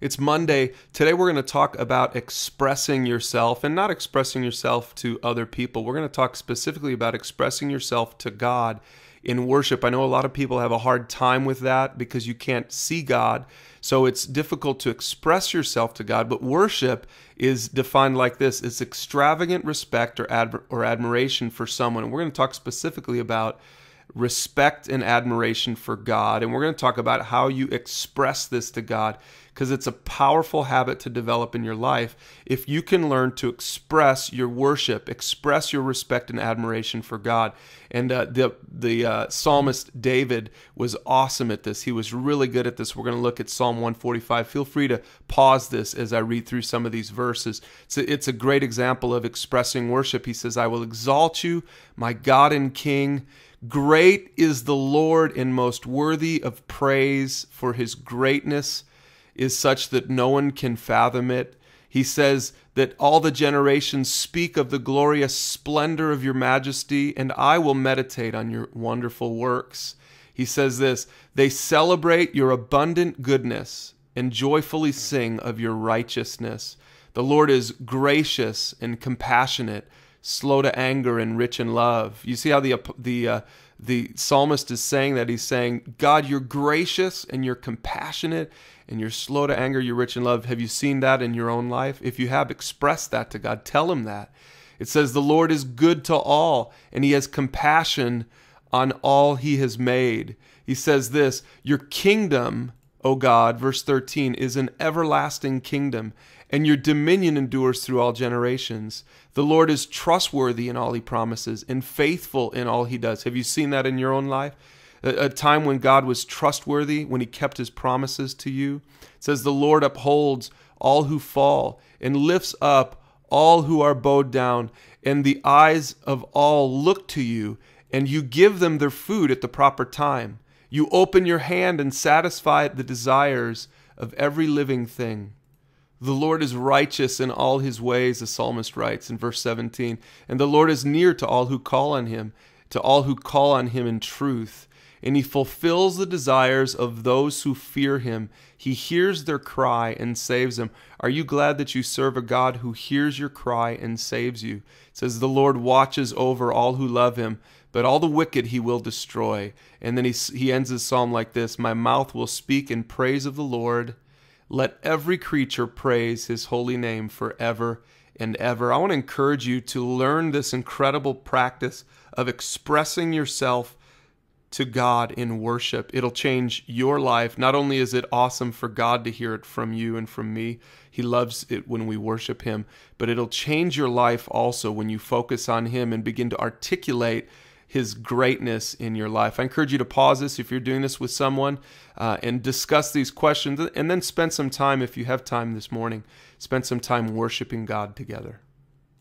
It's Monday. Today we're going to talk about expressing yourself and not expressing yourself to other people. We're going to talk specifically about expressing yourself to God in worship. I know a lot of people have a hard time with that because you can't see God. So it's difficult to express yourself to God, but worship is defined like this. It's extravagant respect or admiration for someone. And we're going to talk specifically about respect and admiration for God. And we're going to talk about how you express this to God, because it's a powerful habit to develop in your life. If you can learn to express your worship, express your respect and admiration for God. And the psalmist David was awesome at this. He was really good at this. We're going to look at Psalm 145. Feel free to pause this as I read through some of these verses. It's a great example of expressing worship. He says, "I will exalt you, my God and King. Great is the Lord and most worthy of praise, for his greatness is such that no one can fathom it." He says that all the generations speak of the glorious splendor of your majesty, and I will meditate on your wonderful works. He says this, "They celebrate your abundant goodness and joyfully sing of your righteousness. The Lord is gracious and compassionate, slow to anger and rich in love." You see how the psalmist is saying that? He's saying, God, you're gracious and you're compassionate and you're slow to anger, you're rich in love. Have you seen that in your own life? If you have, express that to God. Tell him that. It says the Lord is good to all and he has compassion on all he has made. He says this, your kingdom, O God, verse 13, is an everlasting kingdom, and your dominion endures through all generations. The Lord is trustworthy in all he promises and faithful in all he does. Have you seen that in your own life? A time when God was trustworthy, when he kept his promises to you. It says the Lord upholds all who fall and lifts up all who are bowed down, and the eyes of all look to you, and you give them their food at the proper time. You open your hand and satisfy the desires of every living thing. The Lord is righteous in all his ways, the psalmist writes in verse 17. And the Lord is near to all who call on him, in truth. And he fulfills the desires of those who fear him. He hears their cry and saves them. Are you glad that you serve a God who hears your cry and saves you? It says the Lord watches over all who love him, but all the wicked he will destroy. And then he ends his psalm like this, my mouth will speak in praise of the Lord. Let every creature praise his holy name forever and ever. I want to encourage you to learn this incredible practice of expressing yourself to God in worship. It'll change your life. Not only is it awesome for God to hear it from you and from me, he loves it when we worship him, but it'll change your life also when you focus on him and begin to articulate his greatness in your life. I encourage you to pause this if you're doing this with someone and discuss these questions, and then spend some time, if you have time this morning, spend some time worshiping God together.